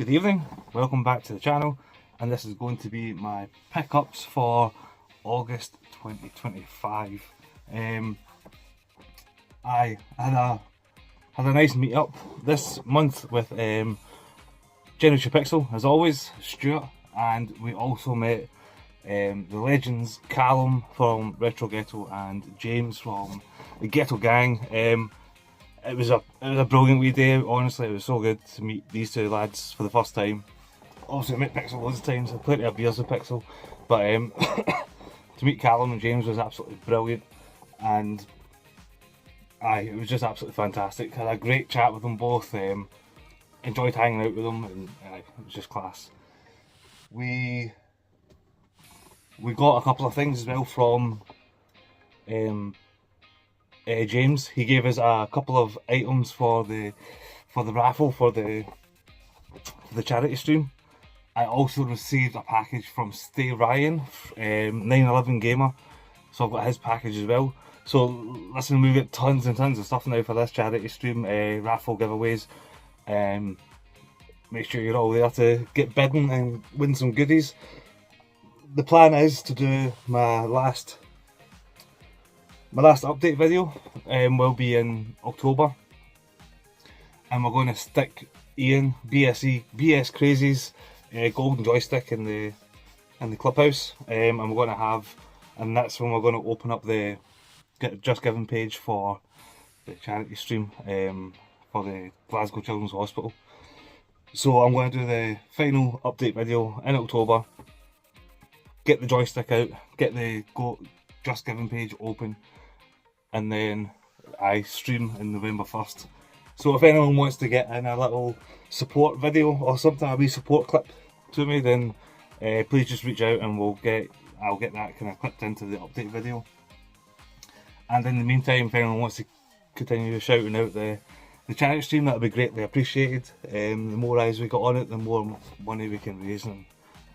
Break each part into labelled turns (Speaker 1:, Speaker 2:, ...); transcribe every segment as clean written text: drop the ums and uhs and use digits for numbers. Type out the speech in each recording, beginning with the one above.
Speaker 1: Good evening, welcome back to the channel, and this is going to be my pickups for August 2025. I had a nice meet up this month with Generation Pixel, as always, Stuart, and we also met the legends Callum from Retro Ghetto and James from the Ghetto Gang. It was a brilliant wee day, honestly. It was so good to meet these two lads for the first time. Obviously I met Pixel loads of times, I've plenty of beers with Pixel, but to meet Callum and James was absolutely brilliant, and it was just absolutely fantastic. Had a great chat with them both, enjoyed hanging out with them, and it was just class. We got a couple of things as well from James. He gave us a couple of items for the raffle for the charity stream. I also received a package from Stay Ryan, 911 Gamer, so I've got his package as well. So listen, we've got tons and tons of stuff now for this charity stream, raffle giveaways. Make sure you're all there to get bidding and win some goodies. The plan is to do my last update video will be in October, and we're going to stick Ian BS Crazy's golden joystick in the clubhouse, and we're going to have, and that's when we're going to open up the Just Giving page for the charity stream for the Glasgow Children's Hospital. So I'm going to do the final update video in October, get the joystick out, get the Just Giving page open, and then I stream in November 1st. So if anyone wants to get in a little support video or something, a wee support clip to me, then please just reach out and I'll get that kind of clipped into the update video. And in the meantime, if anyone wants to continue shouting out the charity stream, that would be greatly appreciated. The more eyes we got on it, the more money we can raise, and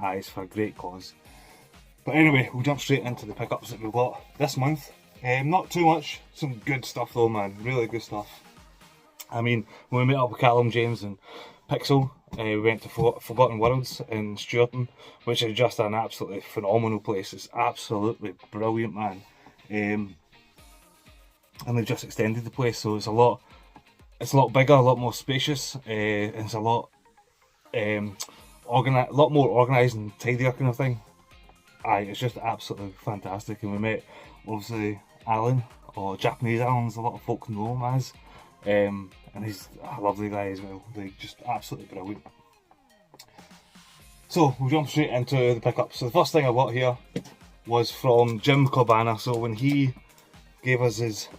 Speaker 1: it's for a great cause. But anyway, we'll jump straight into the pickups that we've got this month. Not too much, some good stuff though, man, really good stuff. I mean, when we met up with Callum, James and Pixel, we went to Forgotten Worlds in Stewarton, which is just an absolutely phenomenal place. It's absolutely brilliant, man. And they've just extended the place, so it's a lot bigger, a lot more spacious, and it's a lot more organised and tidier kind of thing. It's just absolutely fantastic, and we met obviously Alan, or Japanese Alan as a lot of folk know him as, and he's a lovely guy as well, like just absolutely brilliant. So we'll jump straight into the pickup. So the first thing I got here was from Jim Corbana. So when he gave us his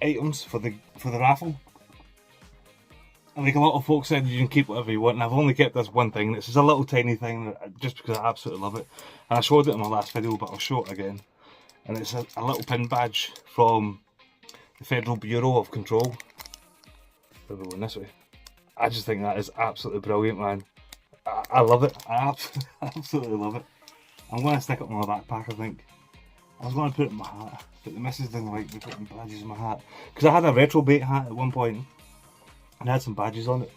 Speaker 1: items for the raffle, like a lot of folks said, you can keep whatever you want, and I've only kept this one thing. This is a little tiny thing, just because I absolutely love it. And I showed it in my last video, but I'll show it again. And it's a little pin badge from the Federal Bureau of Control. We're going this way. I just think that is absolutely brilliant, man. I love it. I absolutely love it. I'm going to stick it in my backpack, I think. I was going to put it in my hat, but the missus didn't like me putting badges in my hat. Because I had a retro bait hat at one point, and I had some badges on it,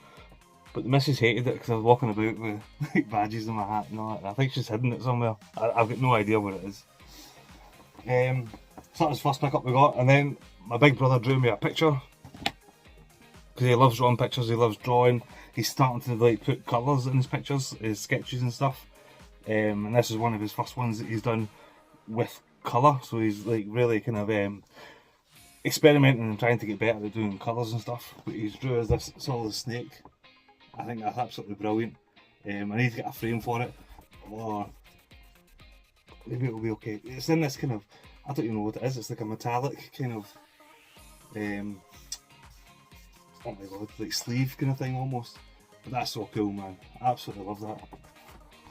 Speaker 1: but the missus hated it because I was walking about with like badges in my hat and all that. I think she's hidden it somewhere. I've got no idea where it is. So that was the first pickup we got, and then my big brother drew me a picture because he loves drawing pictures. He loves drawing. He's starting to like put colours in his pictures, his sketches and stuff. And this is one of his first ones that he's done with colour. So he's like really kind of experimenting and trying to get better at doing colours and stuff. But he's drew as this solid snake. I think that's absolutely brilliant. I need to get a frame for it, or maybe it'll be okay. It's in this kind of, I don't even know what it is. It's like a metallic kind of, oh my god, like sleeve kind of thing almost. But that's so cool, man. I absolutely love that.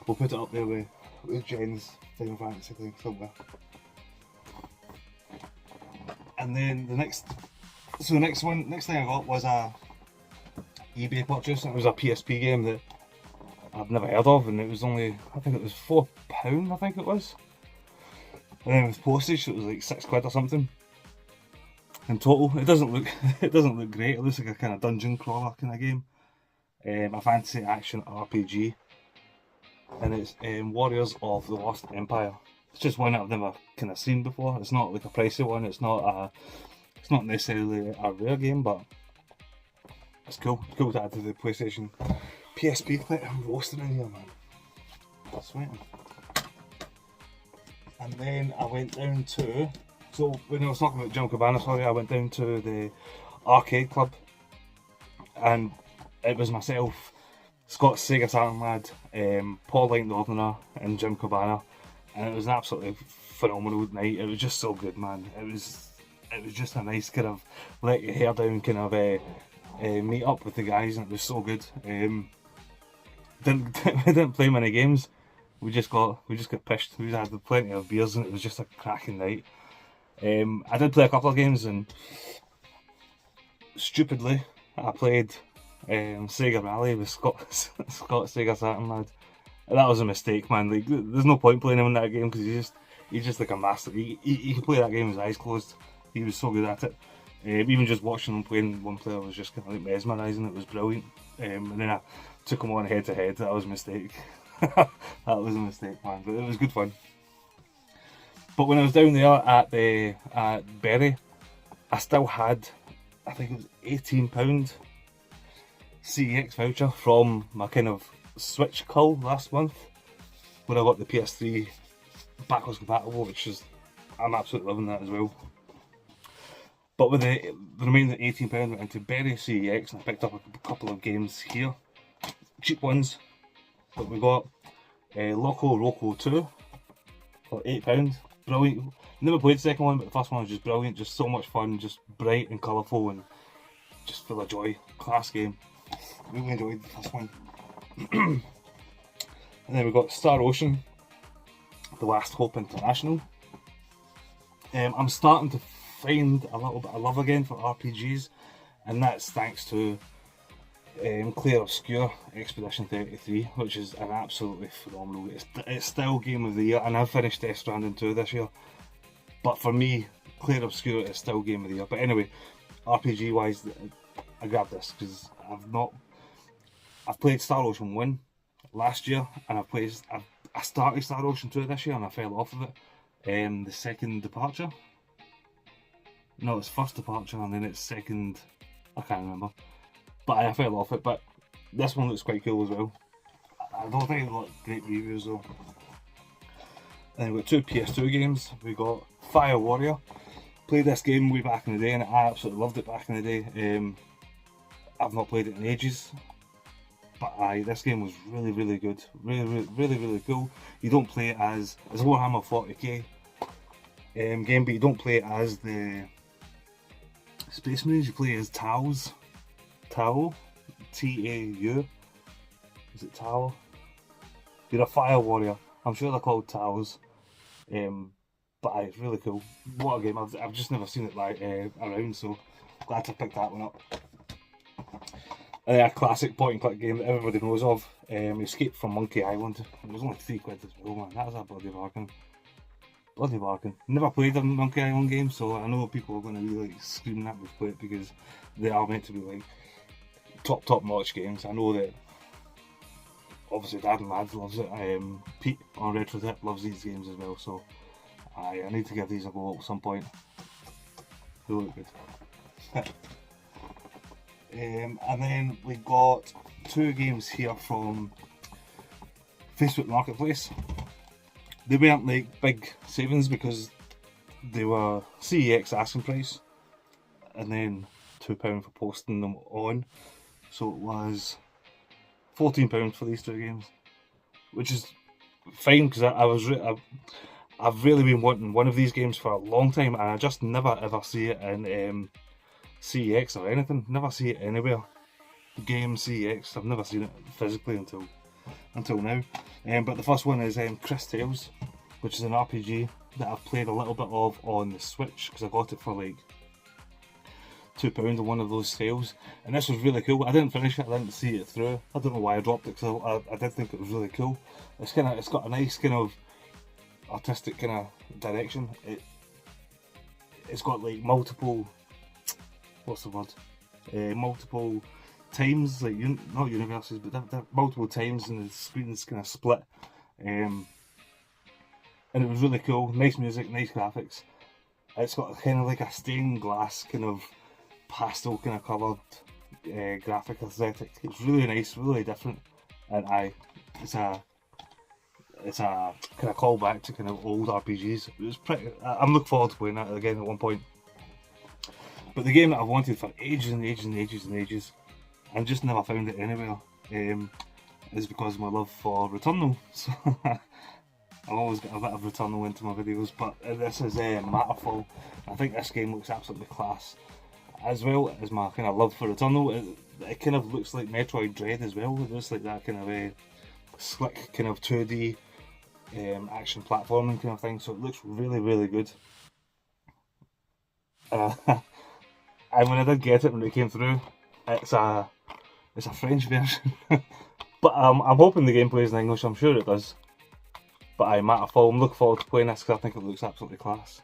Speaker 1: We'll put it up there with Jen's Final Fantasy thing somewhere. And then the next thing I got was a eBay purchase. It was a PSP game that I've never heard of, and it was only, I think it was £4, I think it was. And then with postage it was like £6 or something. in total. It doesn't look it doesn't look great. It looks like a kind of dungeon crawler kind of game. A fantasy action RPG, and it's Warriors of the Lost Empire. It's just one that I've never kind of seen before. It's not like a pricey one. It's not necessarily a rare game, but it's cool. It's cool to add to the PlayStation PSP plate. I'm roasting in here, man. I'm sweating. And then I went down to, so when I was talking about Jim Cabana, sorry, I went down to the arcade club, and it was myself, Scott Sega Saturn lad, Paul Light Northerner, and Jim Cabana, and it was an absolutely phenomenal night. It was just so good, man. It was just a nice kind of let your hair down kind of meet up with the guys, and it was so good. Didn't play many games. We just got pished. We had plenty of beers, and it was just a cracking night. I did play a couple of games, and stupidly I played Sega Rally with Scott Sega Saturn lad. And that was a mistake, man. Like, there's no point playing him in that game because he's just like a master. He can play that game with his eyes closed. He was so good at it. Even just watching him playing one player was just kind of like mesmerising. It was brilliant. And then I took him on head to head. That was a mistake. That was a mistake, man. But it was good fun. But when I was down there at Bury, I still had, I think it was £18 CEX voucher from my kind of Switch cull last month, when I got the PS3 backwards compatible, which is, I'm absolutely loving that as well. But with the remaining £18 went into Bury CEX, and I picked up a couple of games here, cheap ones. But we got Loco Roco 2 for £8, brilliant. Never played the second one, but the first one was just brilliant, just so much fun, just bright and colourful and just full of joy. Class game. Really enjoyed the first one. And then we got Star Ocean, The Last Hope International. I'm starting to find a little bit of love again for RPGs, and that's thanks to Clair Obscur Expedition 33, which is an absolutely phenomenal. It's still Game of the Year, and I've finished Death Stranding 2 this year. But for me, Clair Obscur is still Game of the Year. But anyway, RPG wise, I grabbed this because I've played Star Ocean 1 last year, and I started Star Ocean 2 this year, and I fell off of it. The second departure. No, it's first departure, and then it's second. I can't remember. But I fell off it. But this one looks quite cool as well. I don't think it got great reviews though. And we've got two PS2 games. We got Fire Warrior. Played this game way back in the day, and I absolutely loved it back in the day. I've not played it in ages, but this game was really, really good. Really cool. You don't play it as a Warhammer 40k game, but you don't play it as the Space Marines. You play as Taus. Tau, T-A-U. Is it Tau? You're a Fire Warrior. I'm sure they're called Taus. But it's really cool. What a game! I've just never seen it like around, so glad to pick that one up. And then a classic point and click game that everybody knows of, Escape from Monkey Island. It was only £3 as well, man. That was a bloody bargain. Bloody bargain. Never played a Monkey Island game, so I know people are going to be like screaming at me to play it because they are meant to be like top notch games. I know that obviously Dad and Lads loves it. Pete on Retro Tip loves these games as well, so I need to give these a go at some point. They look good. And then we got two games here from Facebook Marketplace. They weren't like big savings because they were CEX asking price, and then £2 for posting them on. So it was £14 for these two games, which is fine because I've really been wanting one of these games for a long time, and I just never ever see it in CEX or anything. Never see it anywhere. Game CEX. I've never seen it physically until now. But the first one is Cris Tales, which is an RPG that I've played a little bit of on the Switch because I got it for like £2 on one of those sales, and this was really cool. I didn't finish it. I didn't see it through. I don't know why I dropped it because I did think it was really cool. It's got a nice kind of artistic kind of direction. It's got like multiple what's the word? Multiple times, like not universes, but they're multiple times, and the screen's kind of split. And it was really cool. Nice music, nice graphics. It's got kind of like a stained glass kind of pastel kind of coloured graphic aesthetic. It's really nice, really different, and it's a kind of callback to kind of old RPGs. It was pretty. I'm looking forward to playing that again at one point. But the game that I've wanted for ages and ages and ages and ages, and just never found it anywhere, is because of my love for Returnal. So I've always got a bit of Returnal into my videos, but this is Matterfall. I think this game looks absolutely class. As well as my kind of love for Returnal, it kind of looks like Metroid Dread as well. It looks like that kind of slick kind of 2D action platforming kind of thing, so it looks really, really good. And when I did get it, when it came through, it's a French version. But I'm hoping the game plays in English. I'm sure it does. But Matterfall, I'm looking forward to playing this because I think it looks absolutely class.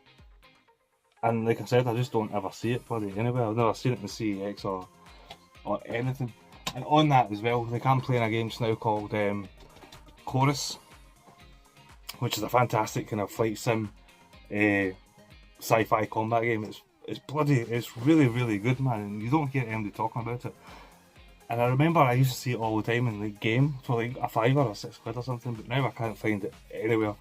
Speaker 1: And like I said, I just don't ever see it bloody anywhere. I've never seen it in CEX or anything. And on that as well, like I'm playing a game just now called Chorus, which is a fantastic kind of flight sim, sci-fi combat game. It's really, really good, man, and you don't hear anybody talking about it. And I remember I used to see it all the time in the game for like a £5 or £6 or something, but now I can't find it anywhere.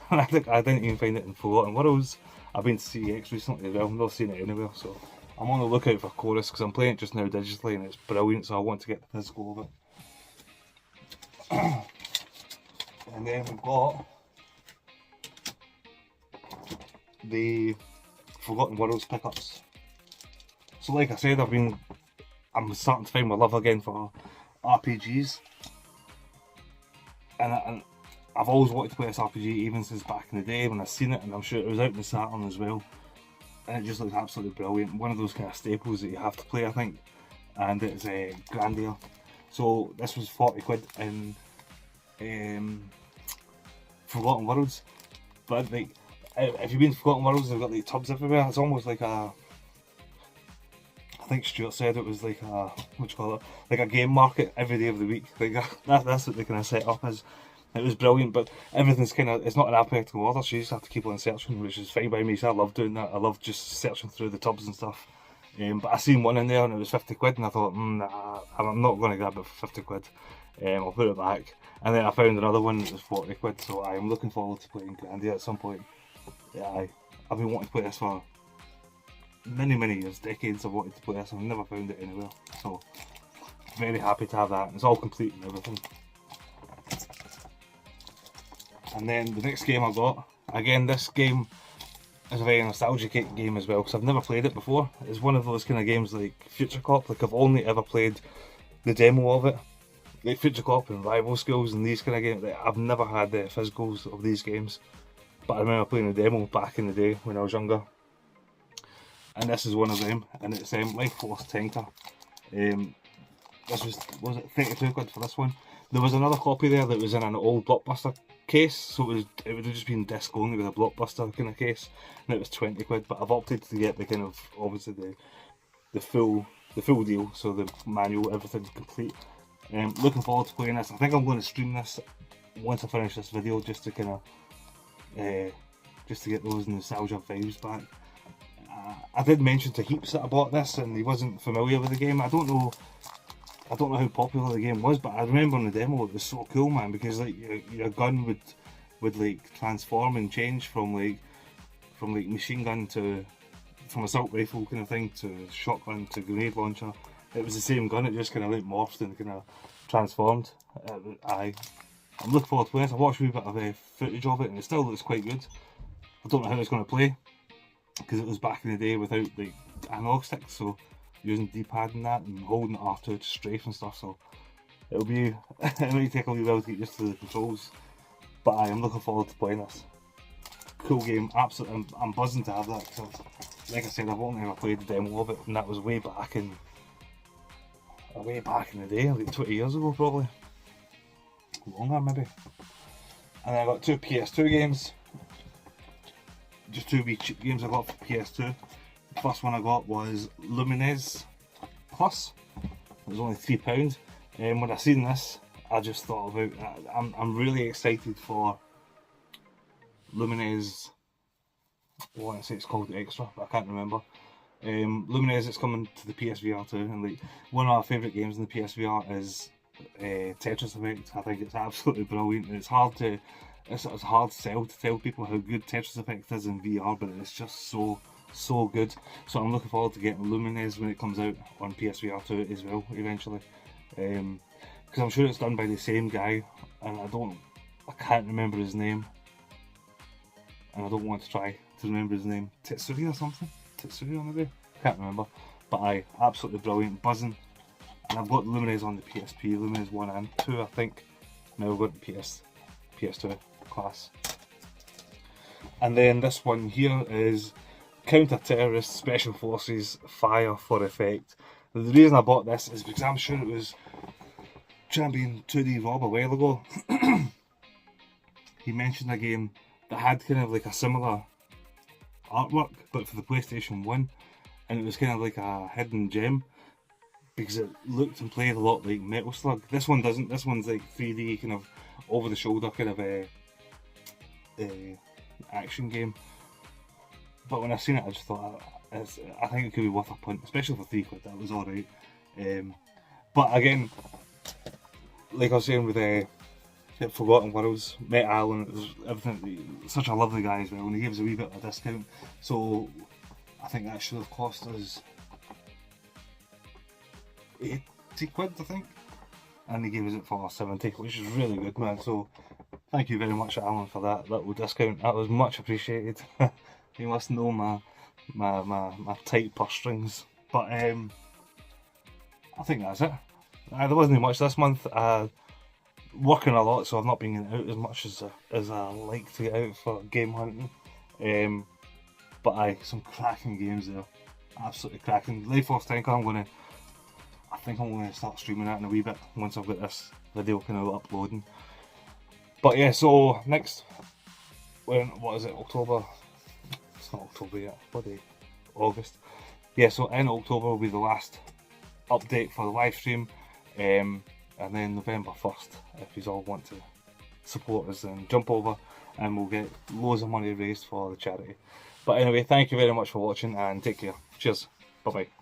Speaker 1: And I think I didn't even find it in Forgotten Worlds. I've been to CEX recently as well, I'm not seeing it anywhere, so I'm on the lookout for Chorus because I'm playing it just now digitally and it's brilliant, so I want to get the physical of it. And then we've got the Forgotten Worlds pickups. So like I said, I'm starting to find my love again for RPGs, and I've always wanted to play this RPG even since back in the day when I seen it, and I'm sure it was out in the Saturn as well, and it just looks absolutely brilliant. One of those kind of staples that you have to play, I think, and it's Grandia. So this was £40 in Forgotten Worlds, but like, if you've been to Forgotten Worlds, they've got like tubs everywhere. It's almost like I think Stuart said it was like like a game market every day of the week. Like that's what they kind of set up as. It was brilliant, but everything's it's not in alphabetical order, so you just have to keep on searching, which is fine by me, so I love doing that. I love just searching through the tubs and stuff. But I seen one in there and it was £50 and I thought, nah, I'm not going to grab it for £50. I'll put it back. And then I found another one that was £40, so I am looking forward to playing Grandia at some point. Yeah, I've been wanting to play this for many years, decades. I've wanted to play this and I've never found it anywhere, so very happy to have that. It's all complete and everything. And then the next game I got, again this game is a very nostalgic game as well because I've never played it before. It's one of those kind of games like Future Cop, like I've only ever played the demo of it. Like Future Cop and Rival Schools and these kind of games, like, I've never had the physicals of these games. But I remember playing the demo back in the day when I was younger. And this is one of them, and it's Life Force Tanker. This was it £32 for this one? There was another copy there that was in an old Blockbuster case, so it would have just been disc only with a Blockbuster kind of case, and it was £20. But I've opted to get the kind of obviously the full deal, so the manual, everything complete. Looking forward to playing this. I think I'm going to stream this once I finish this video, just to kind of just to get those nostalgia vibes back. I did mention to Heaps that I bought this and he wasn't familiar with the game. I don't know how popular the game was, but I remember in the demo it was so cool, man, because like your gun would like transform and change from machine gun to from assault rifle kind of thing to shotgun to grenade launcher. It was the same gun, it just kind of like morphed and kind of transformed. I'm looking forward to playing this. I watched a wee bit of footage of it and it still looks quite good. I don't know how it's going to play because it was back in the day without like analog sticks, so using D-pad and that and holding R2 to strafe and stuff, so it'll be it might take a wee while to get used to the controls, but I am looking forward to playing this. Cool game, absolutely. I'm buzzing to have that because, like I said, I've only ever played the demo of it, and that was way back in the day, like 20 years ago probably, longer maybe. And then I got two PS2 games, just two wee cheap games I got for PS2. First one I got was Lumines Plus. It was only £3. When I seen this, I just thought about. I'm really excited for Lumines. I want to say it's called Extra, but I can't remember. Lumines, it's coming to the PSVR 2, and like one of our favourite games in the PSVR is Tetris Effect. I think it's absolutely brilliant. It's hard to sell to tell people how good Tetris Effect is in VR, but it's just so good. So I'm looking forward to getting Lumines when it comes out on PSVR 2 as well eventually, because I'm sure it's done by the same guy, and I can't remember his name, and I don't want to try to remember his name. Tetsuya or something. Tetsuya maybe? Can't remember. But absolutely brilliant, buzzing. And I've got Lumines on the PSP, Lumines 1 and 2 I think. Now I've got the PS2 class. And then this one here is Counter-Terrorist Special Forces Fire for Effect. The reason I bought this is because I'm sure it was Champion 2D Rob a while ago. He mentioned a game that had kind of like a similar artwork, but for the PlayStation 1, and it was kind of like a hidden gem because it looked and played a lot like Metal Slug. This one doesn't. This one's like 3D, kind of over the shoulder, kind of a action game. But when I seen it, I just thought I think it could be worth a punt, especially for £3. That was alright. But again, like I was saying with Forgotten Worlds, met Alan, it was everything, such a lovely guy as well, and he gave us a wee bit of a discount, so I think that should have cost us £80, I think, and he gave us it for 70, which is really good, man. So thank you very much, Alan, for that little discount. That was much appreciated. You must know my tight purse strings. But I think that's it. There wasn't much this month. Working a lot, so I've not been out as much as I like to get out for game hunting. But some cracking games there, absolutely cracking. Life Force Tanker, I think I'm gonna start streaming that in a wee bit once I've got this video kind of uploading. But yeah, so next, what is it? October? It's not October yet. Bloody August. Yeah, so in October will be the last update for the live stream. And then November 1st, if you all want to support us, then jump over and we'll get loads of money raised for the charity. But anyway, thank you very much for watching and take care. Cheers. Bye bye.